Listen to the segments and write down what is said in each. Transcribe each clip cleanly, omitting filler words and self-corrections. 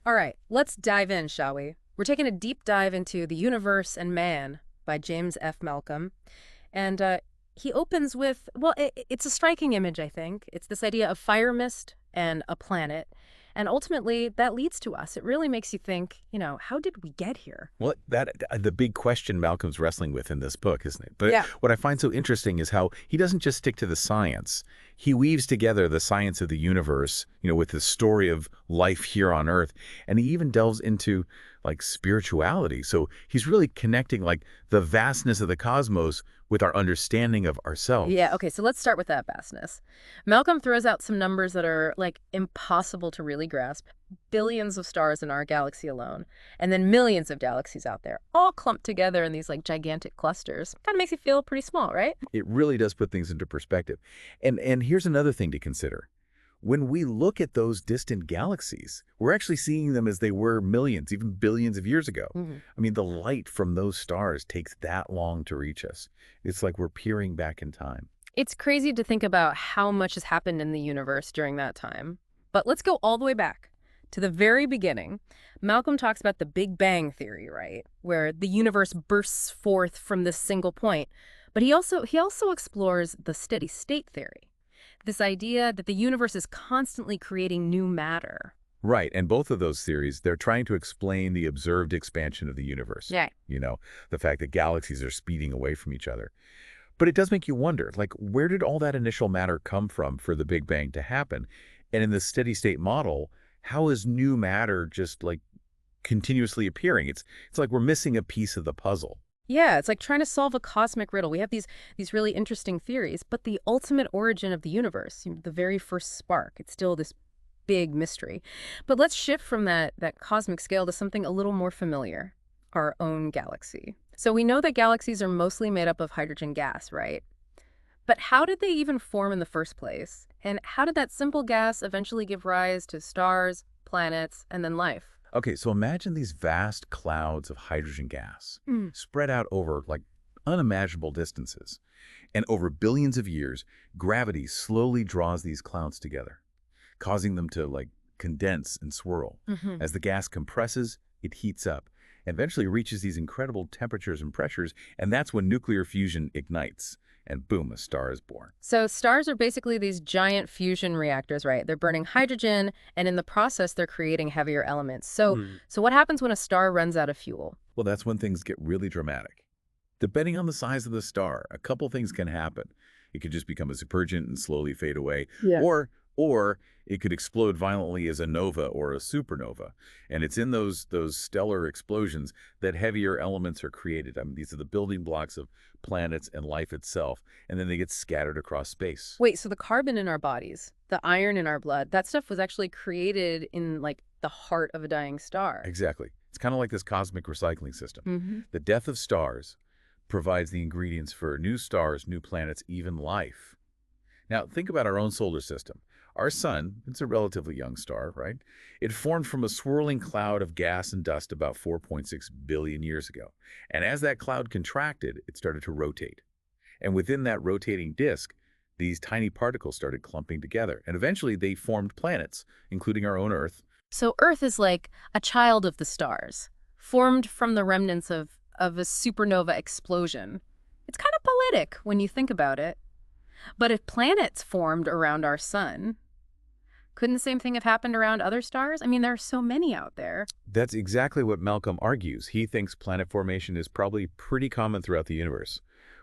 All right, let's dive in, shall we? We're taking a deep dive into The Universe and Man by James F. Malcolm. And he opens with, well, it's a striking image, I think. It's this idea of fire mist and a planet. And ultimately, that leads to us. It really makes you think, how did we get here? Well, the big question Malcolm's wrestling with in this book, isn't it? But Yeah. what I find so interesting is how he doesn't just stick to the science. He weaves together the science of the universe, with the story of life here on Earth, and he even delves into like spirituality. So he's really connecting like the vastness of the cosmos with our understanding of ourselves. Yeah, okay, so let's start with that vastness. Malcolm throws out some numbers that are, like, impossible to really grasp. Billions of stars in our galaxy alone, and then millions of galaxies out there, all clumped together in these, like, gigantic clusters. Kind of makes you feel pretty small, right? It really does put things into perspective. And here's another thing to consider. When we look at those distant galaxies, we're actually seeing them as they were millions, even billions of years ago. Mhm. I mean, the light from those stars takes that long to reach us. It's like we're peering back in time. It's crazy to think about how much has happened in the universe during that time. But let's go all the way back to the very beginning. Malcolm talks about the Big Bang theory, right? Where the universe bursts forth from this single point. But he also explores the steady state theory. This idea that the universe is constantly creating new matter. Right, and both of those theories, they're trying to explain the observed expansion of the universe. Yeah. The fact that galaxies are speeding away from each other. But it does make you wonder, like, where did all that initial matter come from for the Big Bang to happen? And in the steady state model, how is new matter just like continuously appearing? It's like we're missing a piece of the puzzle. Yeah, it's like trying to solve a cosmic riddle. We have these really interesting theories, but the ultimate origin of the universe, the very first spark, it's still this big mystery. But let's shift from that cosmic scale to something a little more familiar, our own galaxy. So we know that galaxies are mostly made up of hydrogen gas, right? But how did they even form in the first place? And how did that simple gas eventually give rise to stars, planets, and then life? Okay, so imagine these vast clouds of hydrogen gas spread out over like unimaginable distances. And over billions of years, gravity slowly draws these clouds together, causing them to like condense and swirl. Mm-hmm. As the gas compresses, it heats up and eventually reaches these incredible temperatures and pressures, and that's when nuclear fusion ignites. And boom, a star is born. So stars are basically these giant fusion reactors, right? They're burning hydrogen, and in the process, they're creating heavier elements. So what happens when a star runs out of fuel? Well, that's when things get really dramatic. Depending on the size of the star, a couple things can happen. It could just become a supergent and slowly fade away, Yeah. or it could explode violently as a nova or a supernova. And it's in those stellar explosions that heavier elements are created. I mean, these are the building blocks of planets and life itself, and then they get scattered across space. Wait, so the carbon in our bodies, the iron in our blood, that stuff was actually created in like the heart of a dying star. Exactly. It's kind of like this cosmic recycling system. Hmm. The death of stars provides the ingredients for new stars, new planets, even life. Now, think about our own solar system. Our sun, it's a relatively young star, right? It formed from a swirling cloud of gas and dust about 4.6 billion years ago. And as that cloud contracted, it started to rotate. And within that rotating disk, these tiny particles started clumping together. And eventually they formed planets, including our own Earth. So Earth is like a child of the stars, formed from the remnants of a supernova explosion. It's kind of poetic when you think about it. But if planets formed around our sun, couldn't the same thing have happened around other stars? I mean, there are so many out there. That's exactly what Malcolm argues. He thinks planet formation is probably pretty common throughout the universe.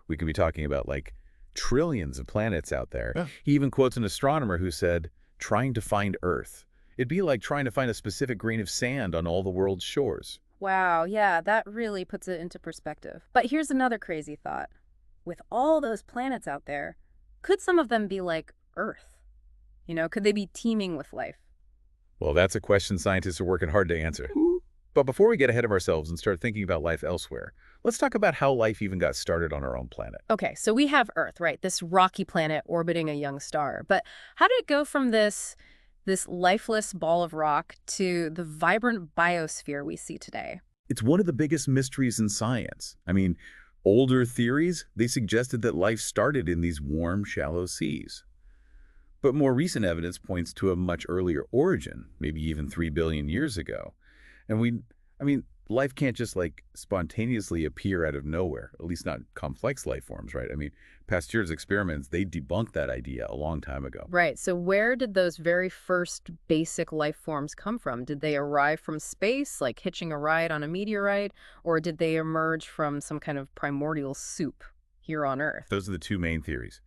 We could be talking about like trillions of planets out there. Yeah. He even quotes an astronomer who said, trying to find Earth. It'd be like trying to find a specific grain of sand on all the world's shores. Wow, yeah, that really puts it into perspective. But here's another crazy thought. With all those planets out there, could some of them be like Earth? Could they be teeming with life? Well, that's a question scientists are working hard to answer. But before we get ahead of ourselves and start thinking about life elsewhere, let's talk about how life even got started on our own planet. Okay, so we have Earth, right? This rocky planet orbiting a young star. But how did it go from this lifeless ball of rock to the vibrant biosphere we see today? It's one of the biggest mysteries in science. I mean, older theories, they suggested that life started in these warm, shallow seas. But more recent evidence points to a much earlier origin, maybe even 3 billion years ago. And I mean, life can't just like spontaneously appear out of nowhere, at least not complex life forms, right? I mean, Pasteur's experiments, they debunked that idea a long time ago. Right. So where did those very first basic life forms come from? Did they arrive from space, like hitching a ride on a meteorite, or did they emerge from some kind of primordial soup here on Earth? Those are the two main theories.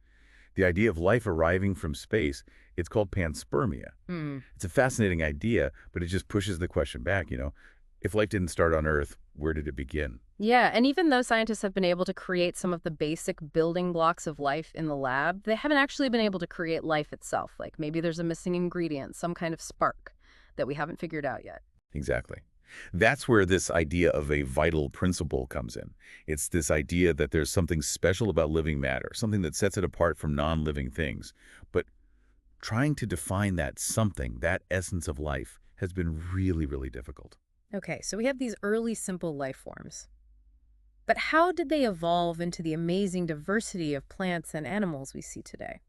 The idea of life arriving from space, it's called panspermia. Hmm. It's a fascinating idea, but it just pushes the question back, if life didn't start on Earth, where did it begin? Yeah, and even though scientists have been able to create some of the basic building blocks of life in the lab, they haven't actually been able to create life itself. Like maybe there's a missing ingredient, some kind of spark that we haven't figured out yet. Exactly. That's where this idea of a vital principle comes in. It's this idea that there's something special about living matter, something that sets it apart from non-living things. But trying to define that something, that essence of life, has been really, really difficult. Okay, so we have these early simple life forms. But how did they evolve into the amazing diversity of plants and animals we see today?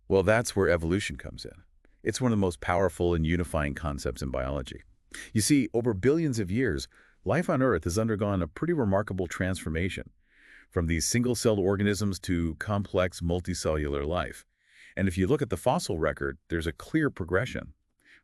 Well, that's where evolution comes in. It's one of the most powerful and unifying concepts in biology. You see, over billions of years, life on Earth has undergone a pretty remarkable transformation, from these single-celled organisms to complex multicellular life. And if you look at the fossil record, there's a clear progression,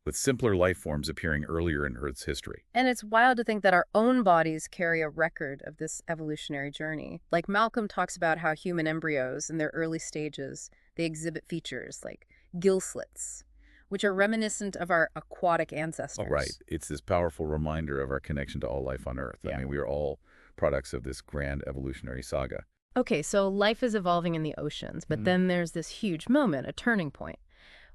with simpler life forms appearing earlier in Earth's history. And it's wild to think that our own bodies carry a record of this evolutionary journey. Like Malcolm talks about how human embryos in their early stages, they exhibit features like gill slits, which are reminiscent of our aquatic ancestors. Oh, right. It's this powerful reminder of our connection to all life on Earth. Yeah. I mean, we are all products of this grand evolutionary saga. Okay, so life is evolving in the oceans, but then there's this huge moment, a turning point,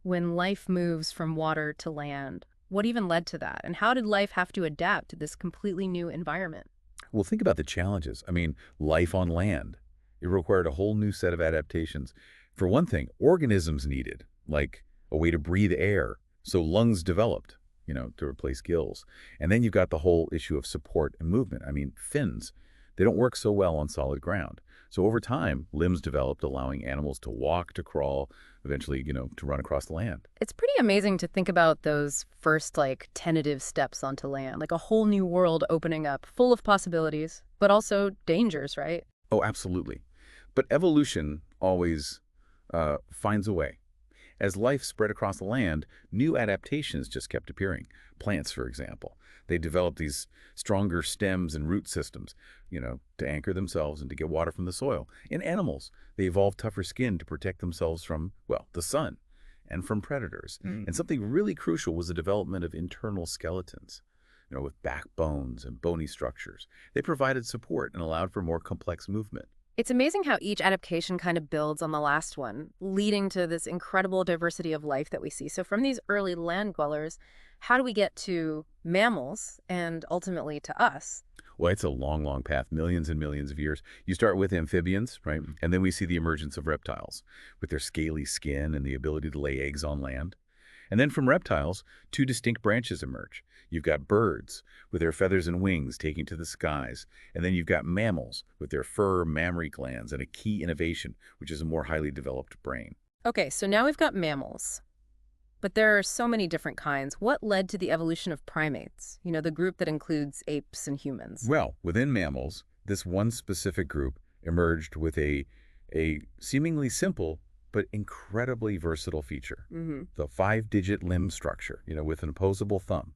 when life moves from water to land. What even led to that? And how did life have to adapt to this completely new environment? Well, think about the challenges. I mean, life on land. It required a whole new set of adaptations. For one thing, organisms needed, like a way to breathe air. So lungs developed, to replace gills. And then you've got the whole issue of support and movement. I mean, fins, they don't work so well on solid ground. So over time, limbs developed, allowing animals to walk, to crawl, eventually, to run across the land. It's pretty amazing to think about those first, tentative steps onto land, like a whole new world opening up, full of possibilities, but also dangers, right? Oh, absolutely. But evolution always finds a way. As life spread across the land, new adaptations just kept appearing. Plants, for example. They developed these stronger stems and root systems, to anchor themselves and to get water from the soil. In animals, they evolved tougher skin to protect themselves from, well, the sun and from predators. And something really crucial was the development of internal skeletons, with backbones and bony structures. They provided support and allowed for more complex movement. It's amazing how each adaptation kind of builds on the last one, leading to this incredible diversity of life that we see. So from these early land dwellers, how do we get to mammals and ultimately to us? Well, it's a long, long path, millions and millions of years. You start with amphibians, right? And then we see the emergence of reptiles with their scaly skin and the ability to lay eggs on land. And then from reptiles, two distinct branches emerge. You've got birds with their feathers and wings taking to the skies. And then you've got mammals with their fur, mammary glands, and a key innovation, which is a more highly developed brain. Okay, so now we've got mammals. But there are so many different kinds. What led to the evolution of primates? The group that includes apes and humans. Well, within mammals, this one specific group emerged with a seemingly simple but incredibly versatile feature. The 5-digit limb structure, with an opposable thumb.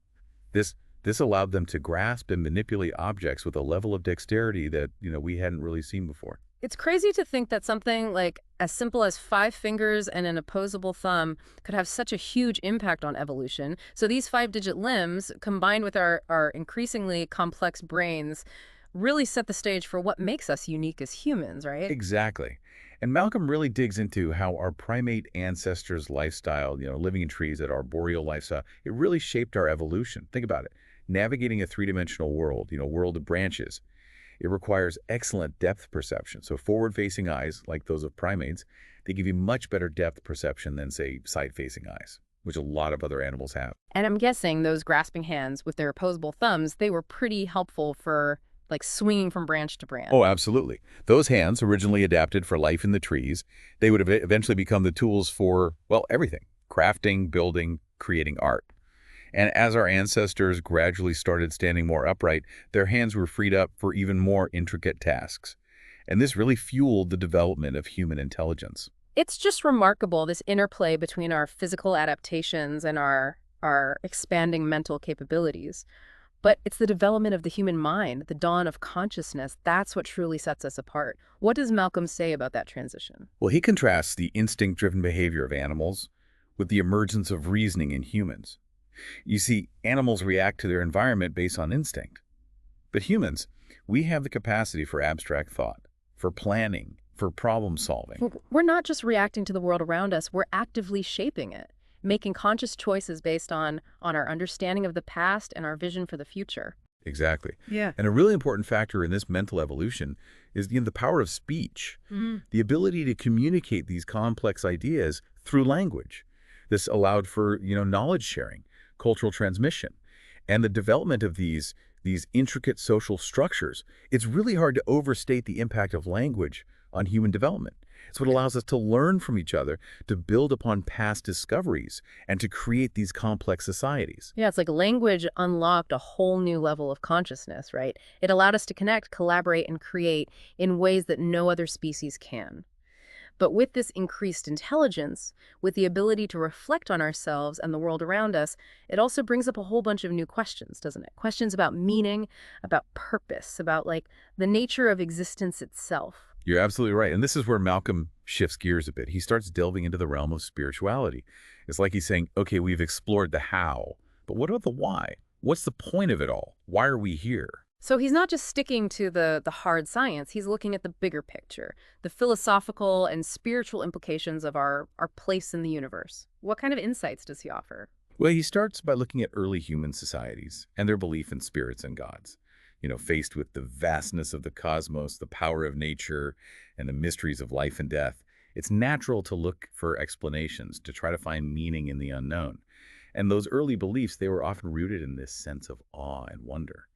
This allowed them to grasp and manipulate objects with a level of dexterity that, we hadn't really seen before. It's crazy to think that something like as simple as 5 fingers and an opposable thumb could have such a huge impact on evolution. So these 5-digit limbs, combined with our increasingly complex brains, really set the stage for what makes us unique as humans, right? Exactly. And Malcolm really digs into how our primate ancestors' lifestyle, living in trees, that arboreal lifestyle, it really shaped our evolution. Think about it. Navigating a three-dimensional world, world of branches, it requires excellent depth perception. So forward-facing eyes, like those of primates, they give you much better depth perception than, say, side-facing eyes, which a lot of other animals have. And I'm guessing those grasping hands with their opposable thumbs, they were pretty helpful for swinging from branch to branch. Oh, absolutely. Those hands, originally adapted for life in the trees, they would have eventually become the tools for, well, everything. crafting, building, creating art. And as our ancestors gradually started standing more upright, their hands were freed up for even more intricate tasks. And this really fueled the development of human intelligence. It's just remarkable, this interplay between our physical adaptations and our expanding mental capabilities. But it's the development of the human mind, the dawn of consciousness, that's what truly sets us apart. What does Malcolm say about that transition? Well, he contrasts the instinct-driven behavior of animals with the emergence of reasoning in humans. You see, animals react to their environment based on instinct. But humans, we have the capacity for abstract thought, for planning, for problem solving. We're not just reacting to the world around us, we're actively shaping it, making conscious choices based on our understanding of the past and our vision for the future. Exactly. Yeah. And a really important factor in this mental evolution is the power of speech, the ability to communicate these complex ideas through language. This allowed for, knowledge sharing, cultural transmission, and the development of these intricate social structures. It's really hard to overstate the impact of language on human development. It's what allows us to learn from each other, to build upon past discoveries, and to create these complex societies. Yeah, it's like language unlocked a whole new level of consciousness, right? It allowed us to connect, collaborate, and create in ways that no other species can. But with this increased intelligence, with the ability to reflect on ourselves and the world around us, it also brings up a whole bunch of new questions, doesn't it? Questions about meaning, about purpose, about the nature of existence itself. You're absolutely right. And this is where Malcolm shifts gears a bit. He starts delving into the realm of spirituality. It's like he's saying, okay, we've explored the how, but what about the why? What's the point of it all? Why are we here? So he's not just sticking to the hard science, he's looking at the bigger picture, the philosophical and spiritual implications of our place in the universe. What kind of insights does he offer? Well, he starts by looking at early human societies and their belief in spirits and gods. Faced with the vastness of the cosmos, the power of nature, and the mysteries of life and death, it's natural to look for explanations, to try to find meaning in the unknown. And those early beliefs, they were often rooted in this sense of awe and wonder.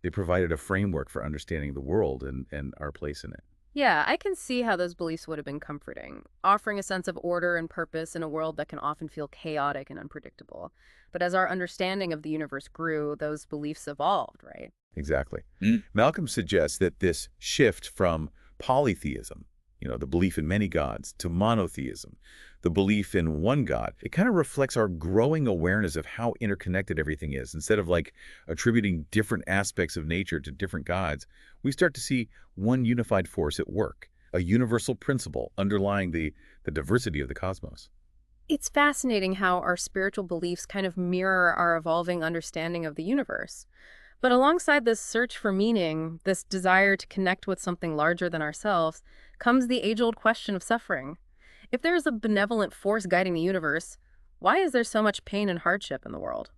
They provided a framework for understanding the world and our place in it. Yeah, I can see how those beliefs would have been comforting, offering a sense of order and purpose in a world that can often feel chaotic and unpredictable. But as our understanding of the universe grew, those beliefs evolved, right? Exactly. Malcolm suggests that this shift from polytheism, the belief in many gods, to monotheism, the belief in one God, it kind of reflects our growing awareness of how interconnected everything is. Instead of attributing different aspects of nature to different gods, we start to see one unified force at work, a universal principle underlying the diversity of the cosmos. It's fascinating how our spiritual beliefs kind of mirror our evolving understanding of the universe. But alongside this search for meaning, this desire to connect with something larger than ourselves, comes the age-old question of suffering. If there is a benevolent force guiding the universe, why is there so much pain and hardship in the world?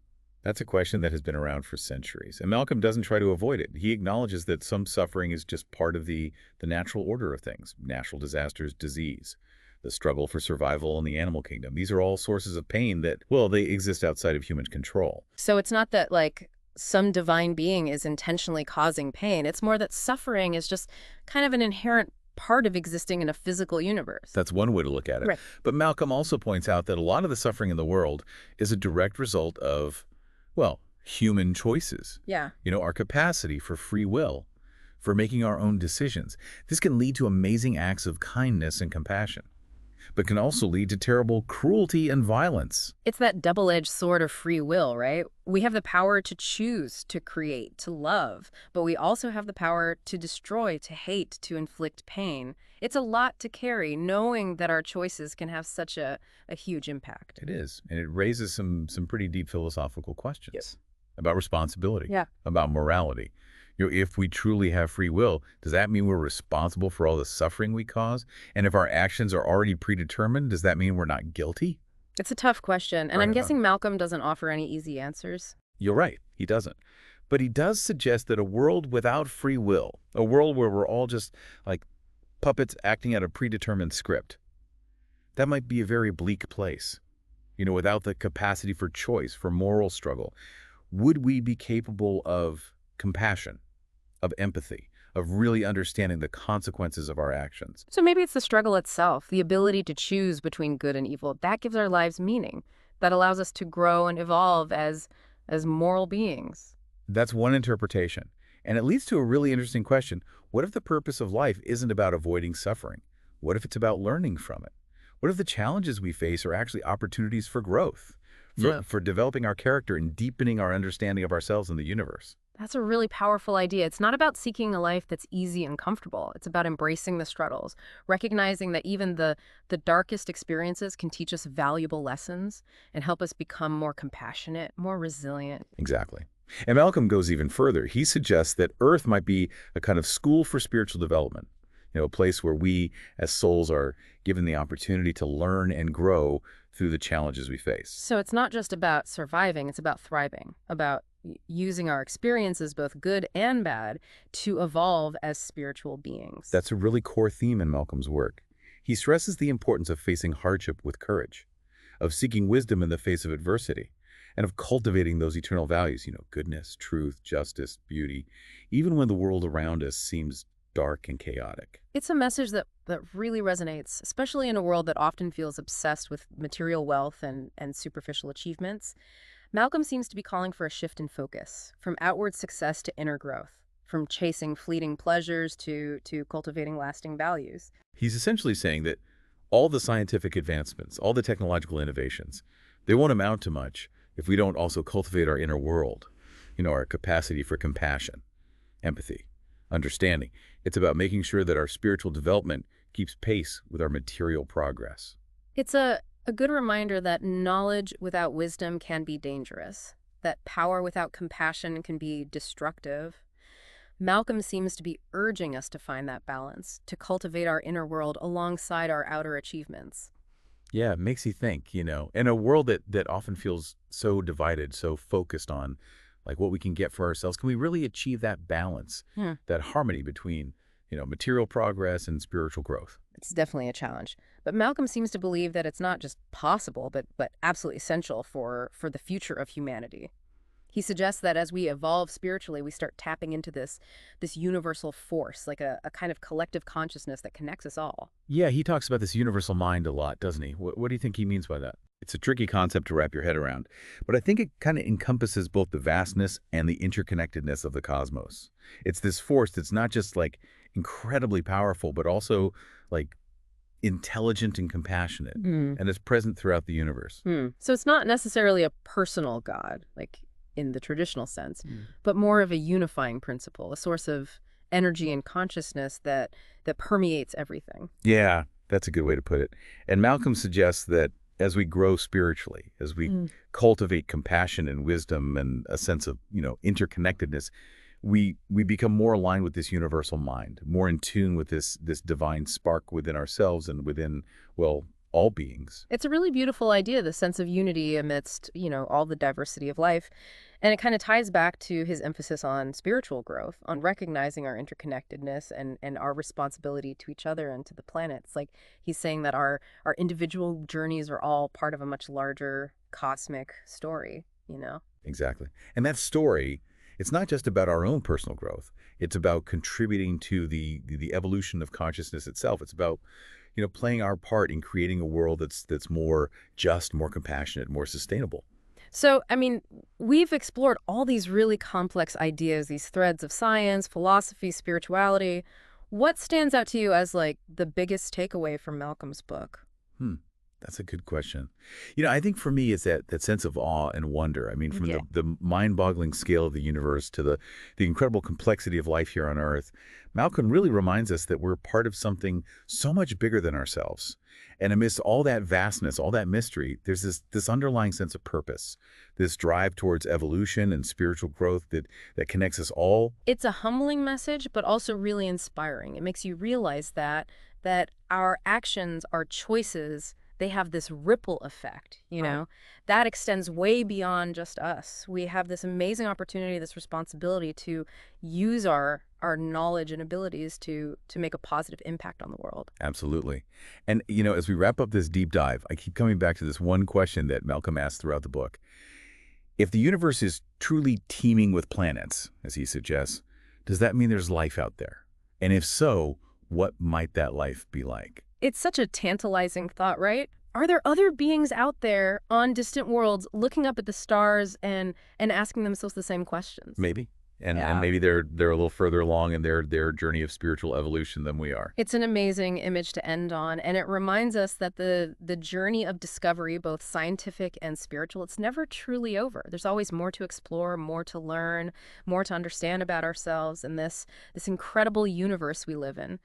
That's a question that has been around for centuries, and Malcolm doesn't try to avoid it. He acknowledges that some suffering is just part of the natural order of things, natural disasters, disease, the struggle for survival in the animal kingdom. These are all sources of pain that, well, they exist outside of human control. So it's not that, some divine being is intentionally causing pain. It's more that suffering is just kind of an inherent part of existing in a physical universe. That's one way to look at it. Right. But Malcolm also points out that a lot of the suffering in the world is a direct result of, well, human choices. Yeah. Our capacity for free will, for making our own decisions. This can lead to amazing acts of kindness and compassion, but can also lead to terrible cruelty and violence. It's that double-edged sword of free will, right? We have the power to choose, to create, to love, but we also have the power to destroy, to hate, to inflict pain. It's a lot to carry, knowing that our choices can have such a huge impact. It is, and it raises some pretty deep philosophical questions. Yes. About responsibility, Yeah. about morality. If we truly have free will, does that mean we're responsible for all the suffering we cause? And if our actions are already predetermined, does that mean we're not guilty? It's a tough question, and I'm guessing Malcolm doesn't offer any easy answers. You're right, he doesn't. But he does suggest that a world without free will, a world where we're all just like puppets acting out a predetermined script, that might be a very bleak place. Without the capacity for choice, for moral struggle. Would we be capable of compassion, of empathy, of really understanding the consequences of our actions. So maybe it's the struggle itself, the ability to choose between good and evil. That gives our lives meaning. That allows us to grow and evolve as moral beings. That's one interpretation. And it leads to a really interesting question. What if the purpose of life isn't about avoiding suffering? What if it's about learning from it? What if the challenges we face are actually opportunities for growth, Yeah. for developing our character and deepening our understanding of ourselves and the universe? That's a really powerful idea. It's not about seeking a life that's easy and comfortable. It's about embracing the struggles, recognizing that even the darkest experiences can teach us valuable lessons and help us become more compassionate, more resilient. Exactly. And Malcolm goes even further. He suggests that Earth might be a kind of school for spiritual development, a place where we as souls are given the opportunity to learn and grow through the challenges we face. So it's not just about surviving, it's about thriving, about using our experiences, both good and bad, to evolve as spiritual beings. That's a really core theme in Malcolm's work. He stresses the importance of facing hardship with courage, of seeking wisdom in the face of adversity, and of cultivating those eternal values, goodness, truth, justice, beauty, even when the world around us seems dark and chaotic. It's a message that really resonates, especially in a world that often feels obsessed with material wealth and superficial achievements. Malcolm seems to be calling for a shift in focus, from outward success to inner growth, from chasing fleeting pleasures to cultivating lasting values. He's essentially saying that all the scientific advancements, all the technological innovations, they won't amount to much if we don't also cultivate our inner world, our capacity for compassion, empathy, understanding. It's about making sure that our spiritual development keeps pace with our material progress. It's a good reminder that knowledge without wisdom can be dangerous, that power without compassion can be destructive. Malcolm seems to be urging us to find that balance, to cultivate our inner world alongside our outer achievements. Yeah, it makes you think, in a world that often feels so divided, so focused on like what we can get for ourselves, can we really achieve that balance, Hmm. that harmony between, material progress and spiritual growth? It's definitely a challenge. But Malcolm seems to believe that it's not just possible, but absolutely essential for the future of humanity. He suggests that as we evolve spiritually, we start tapping into this universal force, like a kind of collective consciousness that connects us all. Yeah, he talks about this universal mind a lot, doesn't he? What do you think he means by that? It's a tricky concept to wrap your head around, but I think it kind of encompasses both the vastness and the interconnectedness of the cosmos. It's this force that's not just like incredibly powerful, but also like intelligent and compassionate, and is present throughout the universe. So it's not necessarily a personal God, like in the traditional sense, but more of a unifying principle, a source of energy and consciousness that permeates everything. Yeah, that's a good way to put it. And Malcolm suggests that as we grow spiritually, as we cultivate compassion and wisdom and a sense of, interconnectedness, we become more aligned with this universal mind, more in tune with this divine spark within ourselves and within, well, all beings. It's a really beautiful idea, the sense of unity amidst, all the diversity of life. And it kind of ties back to his emphasis on spiritual growth, on recognizing our interconnectedness and our responsibility to each other and to the planet. It's like he's saying that our individual journeys are all part of a much larger cosmic story. Exactly. And that story, it's not just about our own personal growth. It's about contributing to the evolution of consciousness itself. It's about, playing our part in creating a world that's more just, more compassionate, more sustainable. So, I mean, we've explored all these really complex ideas, these threads of science, philosophy, spirituality. What stands out to you as like the biggest takeaway from Malcolm's book? That's a good question. I think for me it's that sense of awe and wonder. I mean, from Yeah. the mind-boggling scale of the universe to the incredible complexity of life here on Earth, Malcolm really reminds us that we're part of something so much bigger than ourselves. And amidst all that vastness, all that mystery, there's this underlying sense of purpose, this drive towards evolution and spiritual growth that connects us all. It's a humbling message, but also really inspiring. It makes you realize that our actions, our choices, they have this ripple effect. That extends way beyond just us. We have this amazing opportunity, this responsibility to use our knowledge and abilities to make a positive impact on the world. Absolutely. And, as we wrap up this deep dive, I keep coming back to this one question that Malcolm asks throughout the book. If the universe is truly teeming with planets, as he suggests, does that mean there's life out there? And if so, what might that life be like? It's such a tantalizing thought, right? Are there other beings out there on distant worlds looking up at the stars and asking themselves the same questions? Maybe. And Yeah. maybe they're a little further along in their journey of spiritual evolution than we are. It's an amazing image to end on, and it reminds us that the journey of discovery, both scientific and spiritual, it's never truly over. There's always more to explore, more to learn, more to understand about ourselves and this incredible universe we live in.